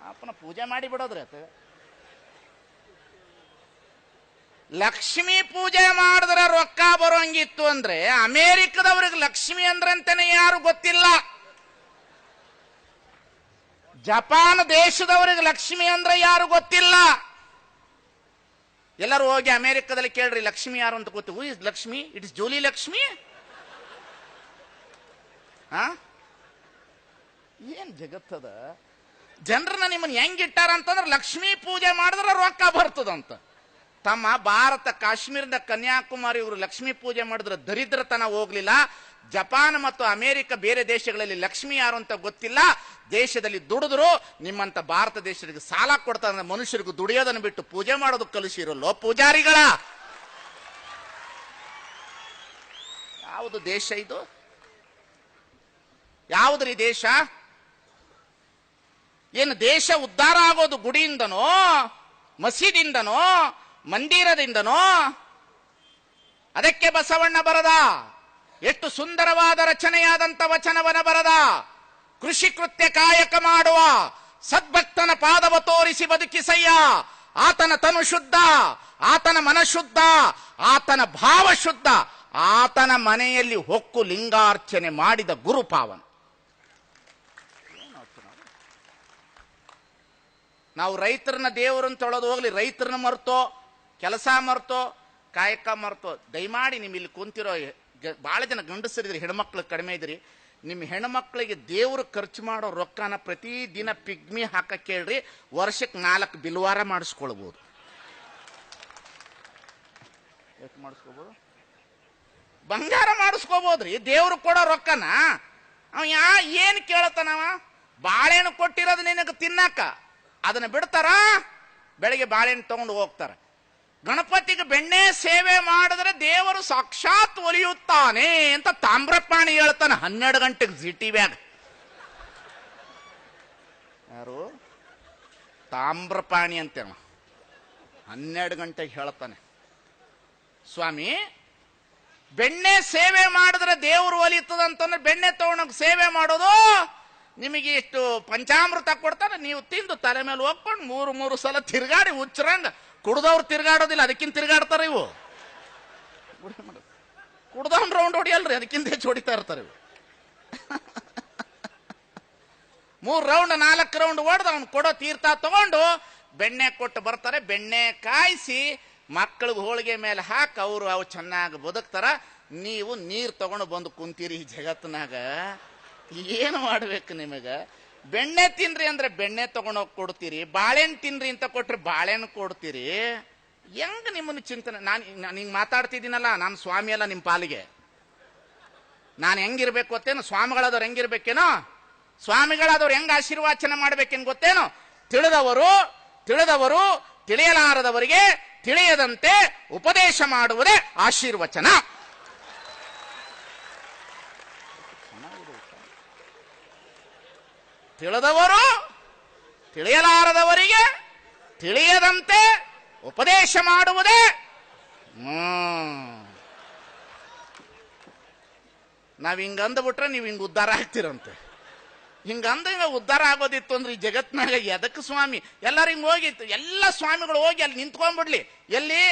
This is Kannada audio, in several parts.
ಅಪ್ಪನ ಪೂಜೆ ಮಾಡಿ ಬಿಡೋದ್ರಿ ಆತ. ಲಕ್ಷ್ಮೀ ಪೂಜೆ ಮಾಡಿದ್ರೆ ರೊಕ್ಕ ಬರೋಂಗಿತ್ತು ಅಂದ್ರೆ ಅಮೇರಿಕದವ್ರಿಗೆ ಲಕ್ಷ್ಮಿ ಅಂದ್ರಂತಾನೆ ಯಾರು ಗೊತ್ತಿಲ್ಲ. ಜಪಾನ್ ದೇಶದವ್ರಿಗೆ ಲಕ್ಷ್ಮಿ ಅಂದ್ರೆ ಯಾರು ಗೊತ್ತಿಲ್ಲ. ಎಲ್ಲರೂ ಹೋಗಿ ಅಮೇರಿಕದಲ್ಲಿ ಕೇಳ್ರಿ ಲಕ್ಷ್ಮಿ ಯಾರು ಅಂತ ಗೊತ್ತು. Who is Lakshmi? It is Julie Lakshmi. ಏನ್ ಜಗತ್ತದ ಜನರನ್ನ ನಿಮ್ಮನ್ನ ಹೆಂಗಿಟ್ಟಾರ ಅಂತಂದ್ರೆ ಲಕ್ಷ್ಮೀ ಪೂಜೆ ಮಾಡಿದ್ರೆ ರೊಕ್ಕ ಬರ್ತದಂತ. ತಮ್ಮ ಭಾರತ ಕಾಶ್ಮೀರದ ಕನ್ಯಾಕುಮಾರಿ ಇವರು ಲಕ್ಷ್ಮೀ ಪೂಜೆ ಮಾಡಿದ್ರೆ ದರಿದ್ರತನ ಹೋಗ್ಲಿಲ್ಲ. ಜಪಾನ್ ಮತ್ತು ಅಮೆರಿಕ ಬೇರೆ ದೇಶಗಳಲ್ಲಿ ಲಕ್ಷ್ಮಿ ಯಾರು ಅಂತ ಗೊತ್ತಿಲ್ಲ. ದೇಶದಲ್ಲಿ ದುಡಿದ್ರು ನಿಮ್ಮಂತ ಭಾರತ ದೇಶಕ್ಕೆ ಸಾಲ ಕೊಡ್ತಾರೆ. ಮನುಷ್ಯರಿಗೂ ದುಡಿಯೋದನ್ನು ಬಿಟ್ಟು ಪೂಜೆ ಮಾಡೋದು ಕಲಿಸಿರಲ್ಲೋ ಪೂಜಾರಿಗಳ. ಯಾವುದು ದೇಶ ಇದು? ಯಾವುದ್ರಿ ದೇಶ? ಏನು ದೇಶ ಉದ್ಧಾರ ಆಗೋದು ಗುಡಿಯಿಂದನೋ ಮಸೀದಿಯಿಂದನೋ ಮಂದಿರದಿಂದನೋ? ಅದಕ್ಕೆ ಬಸವಣ್ಣ ಬರದ ಎಷ್ಟು ಸುಂದರವಾದ ರಚನೆಯಾದಂತ ವಚನವನ ಬರದ. ಕೃಷಿ ಕೃತ್ಯ ಕಾಯಕ ಮಾಡುವ ಸದ್ಭಕ್ತನ ಪಾದವ ತೋರಿಸಿ ಬದುಕಿಸಯ್ಯ. ಆತನ ತನು ಶುದ್ಧ, ಆತನ ಮನಶುದ್ಧ, ಆತನ ಭಾವ ಶುದ್ಧ, ಆತನ ಮನೆಯಲ್ಲಿ ಹೊಕ್ಕು ಲಿಂಗಾರ್ಚನೆ ಮಾಡಿದ ಗುರುಪಾವನ. ನಾವು ರೈತರನ್ನ ದೇವರನ್ನ ತೊಳೆದು ಹೋಗ್ಲಿ, ರೈತರನ್ನ ಮರ್ತೋ, ಕೆಲಸ ಮರ್ತೋ, ಕಾಯಕ ಮರ್ತೋ, ದಯಮಾಡಿ ನಿಮ್ ಇಲ್ಲಿ ಕುಂತಿರೋ ಬಹಳ ಜನ ಗಂಡಸರಿದ್ರಿ, ಹೆಣ್ಮಕ್ಳು ಕಡಿಮೆ ಇದ್ರಿ. ನಿಮ್ಮ ಹೆಣ್ಮಕ್ಳಿಗೆ ದೇವ್ರು ಖರ್ಚು ಮಾಡೋ ರೊಕ್ಕನ ಪ್ರತಿದಿನ ಪಿಗ್ಮಿ ಹಾಕಕ್ಕೆ ಕೇಳ್ರಿ. ವರ್ಷಕ್ಕೆ 4 ಬಿಲ್ವಾರ ಮಾಡಿಸ್ಕೊಳ್ಬಹುದು. ಎಷ್ಟು ಮಾಡಿಸ್ಕೋಬಹುದು? ಬಂಗಾರ ಮಾಡಿಸ್ಕೋಬಹುದ್ರಿ. ದೇವ್ರು ಕೊಡೋ ರೊಕ್ಕನ ಅವ ಏನ್ ಕೇಳತಾನವ? ಬಾಳೆಹಣ್ಣು ಕೊಟ್ಟಿರೋದು ನಿನಗೆ ತಿನ್ನಾಕ, ಅದನ್ನ ಬಿಡ್ತಾರ, ಬೆಳಗ್ಗೆ ಬಾಳೆಹಣ್ಣು ತಗೊಂಡು ಹೋಗ್ತಾರ. ಗಣಪತಿಗೆ ಬೆಣ್ಣೆ ಸೇವೆ ಮಾಡಿದ್ರೆ ದೇವರು ಸಾಕ್ಷಾತ್ ಒಲಿಯುತ್ತಾನೆ ಅಂತ ತಾಮ್ರಪಾಣಿ ಹೇಳ್ತಾನೆ 12 ಗಂಟೆಗೆ ಜಿಟಿವ್ಯಾಗ. ಯಾರು? ತಾಮ್ರಪಾಣಿ ಅಂತೇಳ 12 ಗಂಟೆಗೆ ಹೇಳ್ತಾನೆ. ಸ್ವಾಮಿ, ಬೆಣ್ಣೆ ಸೇವೆ ಮಾಡಿದ್ರೆ ದೇವರು ಒಲಿತದಂತಂದ್ರೆ ಬೆಣ್ಣೆ ತಗೊಂಡೋಗಿ ಸೇವೆ ಮಾಡೋದು. ನಿಮಗೆ ಇಷ್ಟು ಪಂಚಾಮೃತ ಕೊಡ್ತಾನೆ, ನೀವು ತಿಂದು ತಲೆ ಮೇಲೆ ಹೋಗ್ಕೊಂಡು 3 ಸಲ ತಿರ್ಗಾಡಿ ಹುಚ್ಚರಂಗ. ಕುಡ್ದವ್ರು ತಿರ್ಗಾಡೋದಿಲ್ಲ, ಅದಕ್ಕಿಂತ ತಿರ್ಗಾಡ್ತಾರೆ ಇವು. ಕುಡ್ದವ್ನ ರೌಂಡ್ ಹೊಡಿಯಲ್ರಿ, ಅದಕ್ಕಿಂತ ಹೆಚ್ಚು ಹೊಡಿತಾ ಇರ್ತಾರೆ ಇವು. 3 ರೌಂಡ್ 4 ರೌಂಡ್ ಹೊಡೆದು ಅವ್ನು ಕೊಡೋ ತೀರ್ಥ ತಗೊಂಡು ಬೆಣ್ಣೆ ಕೊಟ್ಟು ಬರ್ತಾರೆ. ಬೆಣ್ಣೆ ಕಾಯಿಸಿ ಮಕ್ಕಳಿಗೆ ಹೋಳಿಗೆ ಮೇಲೆ ಹಾಕಿ ಅವು ಚೆನ್ನಾಗಿ ಬದುಕ್ತಾರ. ನೀವು ನೀರು ತಗೊಂಡು ಬಂದು ಕುಂತೀರಿ ಈ ಜಗತ್ತಿನಾಗ. ಏನು ಮಾಡ್ಬೇಕು ನಿಮಗ? ಬೆಣ್ಣೆ ತಿನ್ರಿ ಅಂದ್ರೆ ಬೆಣ್ಣೆ ತಗೊಂಡೋಗಿ ಕೊಡ್ತೀರಿ, ಬಾಳೆಹಣ್ಣು ತಿನ್ರಿ ಅಂತ ಕೊಟ್ರೆ ಬಾಳೆಹಣ್ಣು ಕೊಡ್ತೀರಿ. ಹೆಂಗ ನಿಮ್ಮನ್ನು ಚಿಂತನೆ? ನಾನು ಹಿಂಗ್ ಮಾತಾಡ್ತಿದ್ದೀನಲ್ಲ, ನಾನು ಸ್ವಾಮಿ ಅಲ್ಲ ನಿಮ್ಮ ಪಾಲಿಗೆ. ನಾನು ಹೆಂಗಿರ್ಬೇಕು ಗೊತ್ತೇನು? ಸ್ವಾಮಿಗಳಾದವ್ರು ಹೆಂಗಿರ್ಬೇಕೇನೋ? ಸ್ವಾಮಿಗಳಾದವ್ರು ಹೆಂಗ ಆಶೀರ್ವಾಚನೆ ಮಾಡ್ಬೇಕೇನು ಗೊತ್ತೇನು? ತಿಳಿದವರು ತಿಳಿಯಲಾರದವರಿಗೆ ತಿಳಿಯದಂತೆ ಉಪದೇಶ ಮಾಡುವುದೇ ಆಶೀರ್ವಚನ. ತಿಳಿದವರು ತಿಳಿಯಲಾರದವರಿಗೆ ತಿಳಿಯದಂತೆ ಉಪದೇಶ ಮಾಡುವುದೇ. ನಾವ್ ಹಿಂಗಂದ್ಬಿಟ್ರೆ ನೀವು ಹಿಂಗ ಉದ್ಧಾರ ಆಗ್ತಿರಂತೆ. ಹಿಂಗ ಉದ್ಧಾರ ಆಗೋದಿತ್ತು ಅಂದ್ರೆ ಈ ಜಗತ್ನಾಗ ಎದಕ್ಕೆ ಸ್ವಾಮಿ? ಎಲ್ಲರೂ ಹಿಂಗ್ ಹೋಗಿತ್ತು, ಎಲ್ಲ ಸ್ವಾಮಿಗಳು ಹೋಗಿ ಅಲ್ಲಿ ನಿಂತ್ಕೊಂಡ್ಬಿಡ್ಲಿ. ಎಲ್ಲಿ?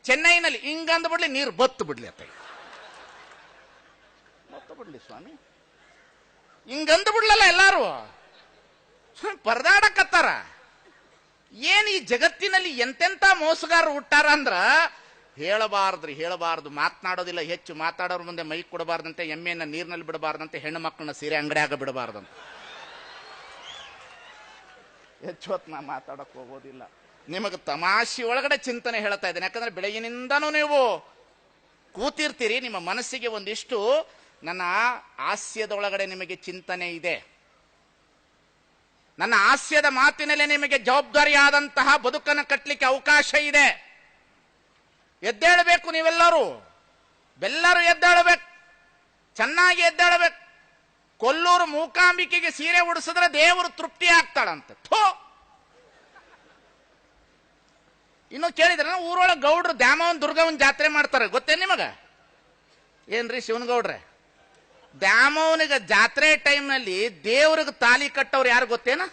ಚೆನ್ನೈನಲ್ಲಿ. ಹಿಂಗಂದ್ಬಿಡ್ಲಿ, ನೀರು ಬತ್ತು ಬಿಡ್ಲಿ ಅಂತ. ಬತ್ತು ಬಿಡ್ಲಿ ಸ್ವಾಮಿ, ಹಿಂಗಂದು ಬಿಡ್ಲಲ್ಲ ಎಲ್ಲಾರು. ಪರದಾಡಕತ್ತಾರ. ಏನ್ ಈ ಜಗತ್ತಿನಲ್ಲಿ ಎಂತೆಂತ ಮೋಸಗಾರರು ಹುಟ್ಟಾರ ಅಂದ್ರ ಹೇಳಬಾರ್ದು. ಮಾತನಾಡೋದಿಲ್ಲ, ಹೆಚ್ಚು ಮಾತಾಡೋರ್ ಮುಂದೆ ಮೈ ಕೊಡಬಾರ್ದಂತೆ, ಎಮ್ಮೆಯನ್ನ ನೀರಿನಲ್ಲಿ ಬಿಡಬಾರ್ದಂತೆ, ಹೆಣ್ಣು ಮಕ್ಕಳನ್ನ ಸೀರೆ ಅಂಗಡಿಯಾಗ ಬಿಡಬಾರ್ದಂತೆ. ಹೆಚ್ಚು ಹೊತ್ತು ನಾ ಮಾತಾಡಕ್ ಹೋಗೋದಿಲ್ಲ. ನಿಮಗೆ ತಮಾಷೆ ಒಳಗಡೆ ಚಿಂತನೆ ಹೇಳ್ತಾ ಇದ್ದೇನೆ. ಯಾಕಂದ್ರೆ ಬೆಳಗಿನಿಂದನೂ ನೀವು ಕೂತಿರ್ತೀರಿ, ನಿಮ್ಮ ಮನಸ್ಸಿಗೆ ಒಂದಿಷ್ಟು ನನ್ನ ಹಾಸ್ಯದೊಳಗಡೆ ನಿಮಗೆ ಚಿಂತನೆ ಇದೆ. ನನ್ನ ಹಾಸ್ಯದ ಮಾತಿನಲ್ಲಿ ನಿಮಗೆ ಜವಾಬ್ದಾರಿಯಾದಂತಹ ಬದುಕನ್ನು ಕಟ್ಟಲಿಕ್ಕೆ ಅವಕಾಶ ಇದೆ. ಎದ್ದೇಳಬೇಕು ನೀವೆಲ್ಲರೂ. ಎದ್ದೇಳಬೇಕು, ಚೆನ್ನಾಗಿ ಎದ್ದೇಳಬೇಕು. ಕೊಲ್ಲೂರು ಮೂಕಾಂಬಿಕೆಗೆ ಸೀರೆ ಉಡಿಸಿದ್ರೆ ದೇವರು ತೃಪ್ತಿ ಆಗ್ತಾಳಂತೆ. ಇನ್ನು ಕೇಳಿದ್ರೆ ಊರೊಳಗೆ ಗೌಡ್ರು ದ್ಯಾಮವನ್ ದುರ್ಗವನ್ ಜಾತ್ರೆ ಮಾಡ್ತಾರೆ, ಗೊತ್ತೇ ನಿಮಗ? ಏನ್ರಿ ಶಿವನಗೌಡ್ರೆ, ದ್ಯಾಮವನಿಗೆ ಜಾತ್ರೆ ಟೈಮ್ನಲ್ಲಿ ದೇವ್ರಿಗೆ ತಾಲಿ ಕಟ್ಟವ್ರು ಯಾರು ಗೊತ್ತೇನ?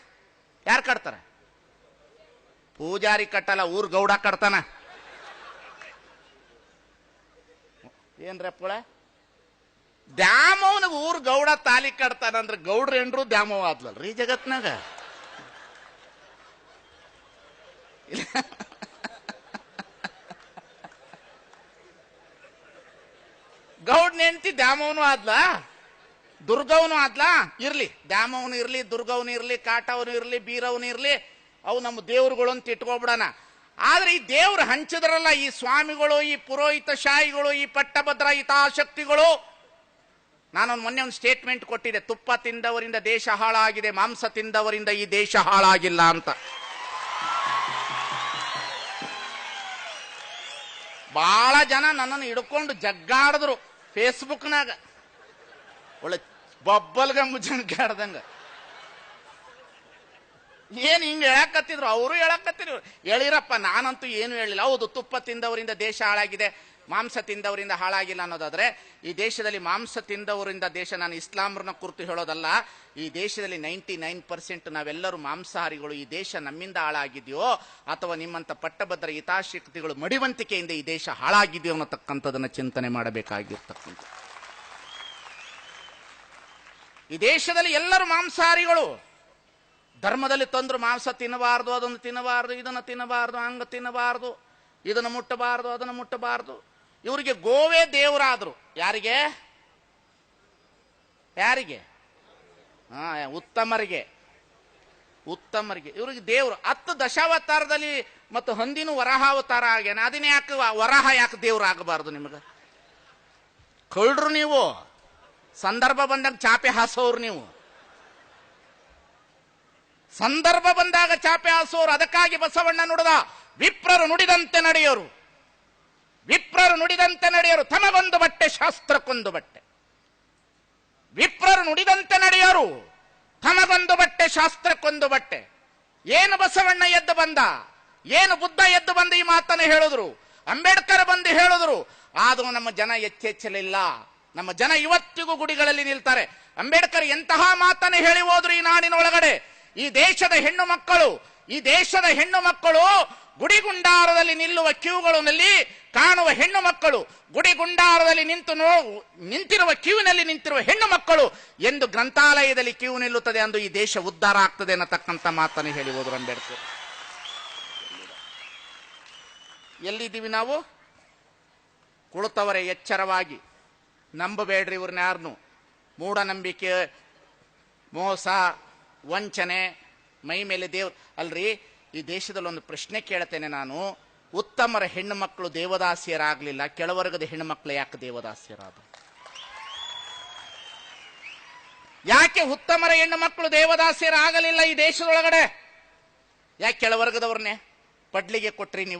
ಯಾರು ಕಟ್ತಾರ? ಪೂಜಾರಿ ಕಟ್ಟಲ್ಲ, ಊರ್ ಗೌಡ ಕಟ್ತಾನ. ಏನ್ರಪ್ಪಳ ದ್ಯಾಮವ್ನ ಊರ್ ಗೌಡ ತಾಲಿ ಕಟ್ತಾನಂದ್ರೆ ಗೌಡ್ರ ಏನ್ರು ದ್ಯಾಮವ್ ಆದ್ಲಲ್ರಿ ಜಗತ್ನಾಗ. ಗೌಡ್ನ ಹೆಂಡತಿ ದ್ಯಾಮವ್ನು ಆದ್ಲ, ದುರ್ಗವನು ಆದ್ಲ. ಇರ್ಲಿ, ದ್ಯಾಮವ್ನು ಇರ್ಲಿ, ದುರ್ಗವ್ನು ಇರ್ಲಿ, ಕಾಟವನು ಇರ್ಲಿ, ಬೀರವನು ಇರ್ಲಿ, ಅವು ನಮ್ಮ ದೇವ್ರುಗಳು ಅಂತ ಇಟ್ಕೊಬಿಡೋಣ. ಆದ್ರೆ ಈ ದೇವ್ರು ಹಂಚಿದ್ರಲ್ಲ, ಈ ಸ್ವಾಮಿಗಳು, ಈ ಪುರೋಹಿತ ಶಾಹಿಗಳು, ಈ ಪಟ್ಟಭದ್ರ ಹಿತಾಸಕ್ತಿಗಳು. ನಾನೊಂದು ಮೊನ್ನೆ ಒಂದು ಸ್ಟೇಟ್ಮೆಂಟ್ ಕೊಟ್ಟಿದ್ದೆ, ತುಪ್ಪ ತಿಂದವರಿಂದ ದೇಶ ಹಾಳಾಗಿದೆ, ಮಾಂಸ ತಿಂದವರಿಂದ ಈ ದೇಶ ಹಾಳಾಗಿಲ್ಲ ಅಂತ. ಬಹಳ ಜನ ನನ್ನನ್ನು ಹಿಡ್ಕೊಂಡು ಜಗ್ಗಾಡಿದ್ರು ಫೇಸ್ಬುಕ್ನಾಗ, ಒಳ್ಳೆ ಬಬ್ಬಲ್ಗಂಬು ಜಗ್ಗಾಡ್ದಂಗ. ಏನ್ ಹಿಂಗ ಹೇಳಕತ್ತಿದ್ರು, ಅವರು ಹೇಳಕತ್ತಿದ್ರು. ಹೇಳಿರಪ್ಪ, ನಾನಂತೂ ಏನು ಹೇಳಿಲ್ಲ. ಹೌದು, ತುಪ್ಪ ತಿಂದವರಿಂದ ದೇಶ ಹಾಳಾಗಿದೆ, ಮಾಂಸ ತಿಂದವರಿಂದ ಹಾಳಾಗಿಲ್ಲ ಅನ್ನೋದಾದ್ರೆ, ಈ ದೇಶದಲ್ಲಿ ಮಾಂಸ ತಿಂದವರಿಂದ ದೇಶ, ನಾನು ಇಸ್ಲಾಮರನ್ನ ಕುರಿತು ಹೇಳೋದಲ್ಲ, ಈ ದೇಶದಲ್ಲಿ 99% ನಾವೆಲ್ಲರೂ ಮಾಂಸಾಹಾರಿಗಳು. ಈ ದೇಶ ನಮ್ಮಿಂದ ಹಾಳಾಗಿದೆಯೋ ಅಥವಾ ನಿಮ್ಮಂತ ಪಟ್ಟಭದ್ರ ಹಿತಾಸಕ್ತಿಗಳು ಮಡಿವಂತಿಕೆಯಿಂದ ಈ ದೇಶ ಹಾಳಾಗಿದೆಯೋ ಅನ್ನತಕ್ಕಂಥದನ್ನ ಚಿಂತನೆ ಮಾಡಬೇಕಾಗಿರ್ತಕ್ಕಂಥ. ಈ ದೇಶದಲ್ಲಿ ಎಲ್ಲರೂ ಮಾಂಸಾಹಾರಿಗಳು. ಧರ್ಮದಲ್ಲಿ ತಂದ್ರು ಮಾಂಸ ತಿನ್ನಬಾರ್ದು, ಅದನ್ನು ತಿನ್ನಬಾರ್ದು, ಇದನ್ನು ತಿನ್ನಬಾರ್ದು, ಹಂಗ ತಿನ್ನಬಾರ್ದು, ಇದನ್ನು ಮುಟ್ಟಬಾರ್ದು, ಅದನ್ನು ಮುಟ್ಟಬಾರ್ದು. ಇವರಿಗೆ ಗೋವೇ ದೇವರಾದ್ರು. ಯಾರಿಗೆ? ಯಾರಿಗೆ? ಉತ್ತಮರಿಗೆ. ಉತ್ತಮರಿಗೆ ಇವರಿಗೆ ದೇವರು. 10 ದಶಾವತಾರದಲ್ಲಿ ಮತ್ತು ಹಂದಿನೂ ವರಾಹಾವತಾರ ಆಗ್ಯಾನ. ಅದನ್ನ ಯಾಕೆ ವರಾಹ ಯಾಕೆ ದೇವ್ರು ಆಗಬಾರ್ದು? ನಿಮಗೆ ಕಳ್ರು ನೀವು, ಸಂದರ್ಭ ಬಂದಾಗ ಚಾಪೆ ಹಾಸೋರು ನೀವು. ಸಂದರ್ಭ ಬಂದಾಗ ಚಾಪೆ ಹಾಸೋರು. ಅದಕ್ಕಾಗಿ ಬಸವಣ್ಣ ನುಡಿದ, ವಿಪ್ರರು ನುಡಿದಂತೆ ನಡೆಯೋರು, ವಿಪ್ರರು ನುಡಿದಂತೆ ನಡೆಯೋರು, ತಮಗೊಂದು ಬಟ್ಟೆ ಶಾಸ್ತ್ರಕ್ಕೊಂದು ಬಟ್ಟೆ. ವಿಪ್ರರು ನುಡಿದಂತೆ ನಡೆಯೋರು, ತಮಗೊಂದು ಬಟ್ಟೆ ಶಾಸ್ತ್ರಕ್ಕೊಂದು ಬಟ್ಟೆ. ಏನು ಬಸವಣ್ಣ ಎದ್ದು ಬಂದ, ಏನು ಬುದ್ಧ ಎದ್ದು ಬಂದ ಈ ಮಾತನ್ನು ಹೇಳಿದ್ರು, ಅಂಬೇಡ್ಕರ್ ಬಂದು ಹೇಳಿದ್ರು. ಆದರೂ ನಮ್ಮ ಜನ ಎಚ್ಚೆಚ್ಚಲಿಲ್ಲ. ನಮ್ಮ ಜನ ಇವತ್ತಿಗೂ ಗುಡಿಗಳಲ್ಲಿ ನಿಲ್ತಾರೆ. ಅಂಬೇಡ್ಕರ್ ಎಂತಹ ಮಾತನ್ನು ಹೇಳಿ ಹೋದ್ರು ಈ ನಾಡಿನೊಳಗಡೆ. ಈ ದೇಶದ ಹೆಣ್ಣು ಮಕ್ಕಳು, ಈ ದೇಶದ ಹೆಣ್ಣು ಮಕ್ಕಳು ಗುಡಿಗುಂಡಾರದಲ್ಲಿ ನಿಲ್ಲುವ ಕ್ಯೂಗಳಲ್ಲಿ ಕಾಣುವ ಹೆಣ್ಣು ಮಕ್ಕಳು, ಗುಡಿಗುಂಡಾರದಲ್ಲಿ ನಿಂತಿರುವ ಕ್ಯೂವಿನಲ್ಲಿ ನಿಂತಿರುವ ಹೆಣ್ಣು ಮಕ್ಕಳು ಎಂದು ಗ್ರಂಥಾಲಯದಲ್ಲಿ ಕ್ಯೂ ನಿಲ್ಲುತ್ತದೆ, ಅಂದು ಈ ದೇಶ ಉದ್ಧಾರ ಆಗ್ತದೆ ಅನ್ನತಕ್ಕಂಥ ಮಾತನ್ನು ಹೇಳಿ ಹೋದ್ರು ಅಂಬೇಡ್ಕರ್. ಎಲ್ಲಿದ್ದೀವಿ ನಾವು? ಕುಳಿತವರೇ ಎಚ್ಚರವಾಗಿ, ನಂಬಬೇಡ್ರಿ ಇವ್ರನ್ನ ಯಾರನ್ನು. ಮೂಢನಂಬಿಕೆ, ಮೋಸ, ವಂಚನೆ, ಮೈ ಮೇಲೆ ದೇವ್ರು ಅಲ್ರಿ. ಈ ದೇಶದಲ್ಲಿ ಒಂದು ಪ್ರಶ್ನೆ ಕೇಳ್ತೇನೆ ನಾನು. ಉತ್ತಮರ ಹೆಣ್ಣು ಮಕ್ಕಳು ದೇವದಾಸಿಯರಾಗಲಿಲ್ಲ, ಕೆಳವರ್ಗದ ಹೆಣ್ಣು ಮಕ್ಕಳು ಯಾಕೆ ದೇವದಾಸಿಯರಾದ? ಯಾಕೆ ಉತ್ತಮರ ಹೆಣ್ಣು ಮಕ್ಕಳು ದೇವದಾಸಿಯರಾಗಲಿಲ್ಲ ಈ ದೇಶದೊಳಗಡೆ? ಯಾಕೆ ಕೆಳವರ್ಗದವ್ರನ್ನೇ ಪಡ್ಲಿಗೆ ಕೊಟ್ರಿ ನೀವು?